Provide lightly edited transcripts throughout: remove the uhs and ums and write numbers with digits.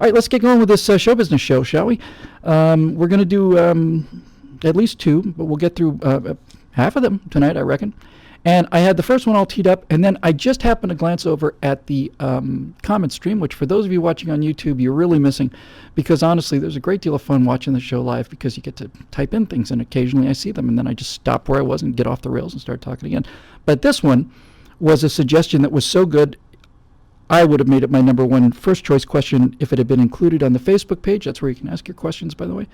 All right, let's get going with this show business show, shall we? We're going to do at least two, but we'll get through half of them tonight, I reckon. And I had the first one all teed up, and then I just happened to glance over at the comment stream, which for those of you watching on YouTube, you're really missing, because honestly, there's a great deal of fun watching the show live because you get to type in things, and occasionally I see them, and then I just stop where I was and get off the rails and start talking again. But this one was a suggestion that was so good, I would have made it my number one first choice question if it had been included on the Facebook page. That's where you can ask your questions, by the way.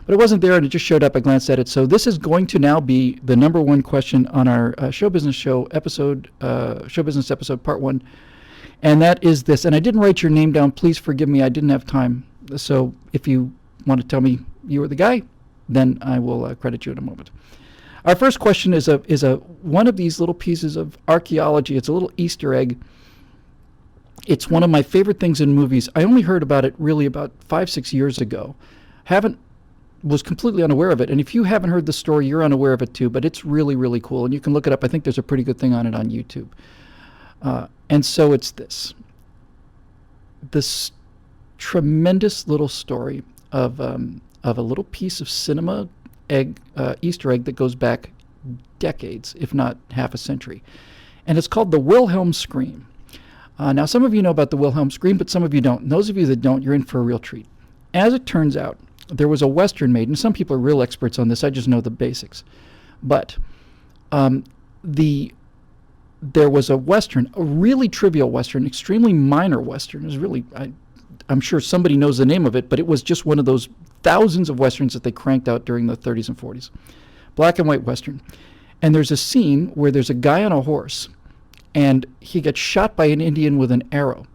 But it wasn't there, and it just showed up. I glanced at it. So this is going to now be the number one question on our show business episode part 1. And that is this. And I didn't write your name down. Please forgive me. I didn't have time. So if you want to tell me you were the guy, then I will credit you in a moment. Our first question is one of these little pieces of archaeology. It's a little Easter egg. It's one of my favorite things in movies. I only heard about it really about 5-6 years ago. Was completely unaware of it. And if you haven't heard the story, you're unaware of it too, but it's really, really cool. And you can look it up. I think there's a pretty good thing on it on YouTube. And so it's this tremendous little story of a little piece of cinema Easter egg that goes back decades, if not half a century. And it's called the Wilhelm Scream. Now, some of you know about the Wilhelm Scream, but some of you don't. And those of you that don't, you're in for a real treat. As it turns out, there was a Western made, and some people are real experts on this. I just know the basics. But there was a Western, a really trivial Western, extremely minor Western. It was really, I'm sure somebody knows the name of it, but it was just one of those thousands of Westerns that they cranked out during the 30s and 40s. Black and white Western. And there's a scene where there's a guy on a horse, and he gets shot by an Indian with an arrow.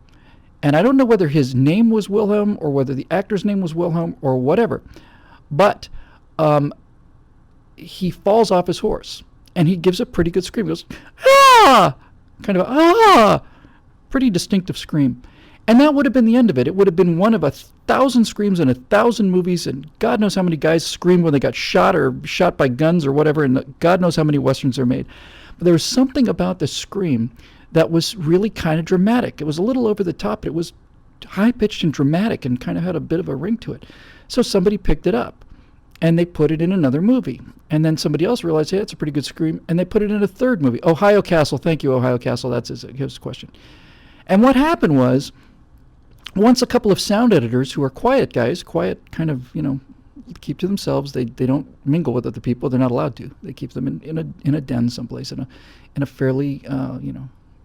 And I don't know whether his name was Wilhelm or whether the actor's name was Wilhelm or whatever, but he falls off his horse, and he gives a pretty good scream. He goes, ah! Kind of, ah! Pretty distinctive scream. And that would have been the end of it. It would have been one of 1,000 screams in 1,000 movies, and God knows how many guys screamed when they got shot or shot by guns or whatever, and God knows how many Westerns are made. But there was something about the scream that was really kind of dramatic. It was a little over the top, but it was high-pitched and dramatic and kind of had a bit of a ring to it. So somebody picked it up, and they put it in another movie. And then somebody else realized, hey, it's a pretty good scream, and they put it in a third movie. Ohio Castle, thank you, Ohio Castle, that's his question. And what happened was, once a couple of sound editors who are quiet guys, quiet kind of, keep to themselves, they don't mingle with other people, they're not allowed to. They keep them in a den someplace, in a fairly,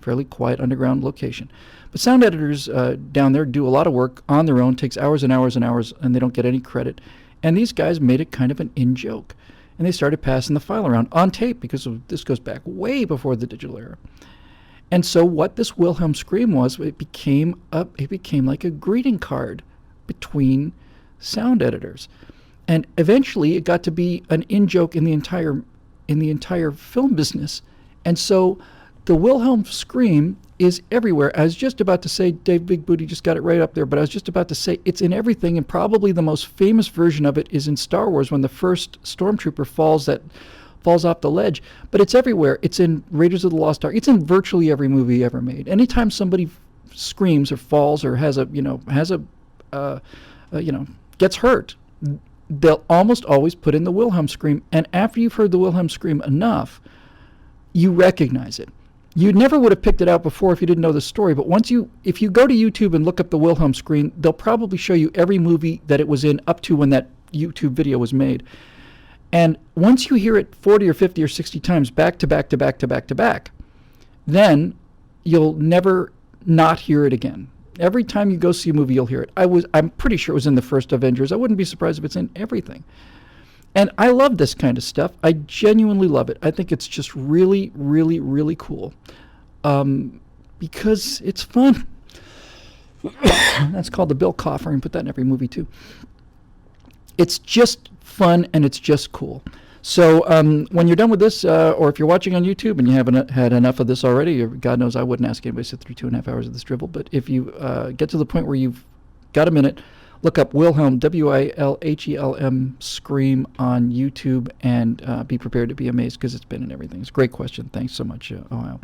fairly quiet underground location. But sound editors down there do a lot of work on their own, takes hours and hours and hours, and they don't get any credit. And these guys made it kind of an in-joke. And they started passing the file around on tape, because this goes back way before the digital era. And so what this Wilhelm Scream was, it became like a greeting card between sound editors. And eventually it got to be an in-joke in the entire film business. And so the Wilhelm Scream is everywhere. I was just about to say, Dave Big Booty just got it right up there, but I was just about to say it's in everything, and probably the most famous version of it is in Star Wars when the first stormtrooper falls off the ledge. But it's everywhere. It's in Raiders of the Lost Ark. It's in virtually every movie ever made. Anytime somebody screams or falls or gets hurt, they'll almost always put in the Wilhelm Scream. And after you've heard the Wilhelm Scream enough, you recognize it. You never would have picked it out before if you didn't know the story, but if you go to YouTube and look up the Wilhelm Scream, they'll probably show you every movie that it was in up to when that YouTube video was made. And once you hear it 40 or 50 or 60 times back to back to back to back to back, then you'll never not hear it again. Every time you go see a movie, you'll hear it. I'm pretty sure it was in the first Avengers. I wouldn't be surprised if it's in everything. And I love this kind of stuff. I genuinely love it. I think it's just really, really, really cool because it's fun. That's called the Bill Coffer, and put that in every movie too. It's just fun, and it's just cool. So when you're done with this, or if you're watching on YouTube and you haven't had enough of this already, or God knows I wouldn't ask anybody to sit through 2.5 hours of this drivel, but if you get to the point where you've got a minute, look up Wilhelm, Wilhelm Scream on YouTube, and be prepared to be amazed because it's been in everything. It's a great question. Thanks so much, Ohio.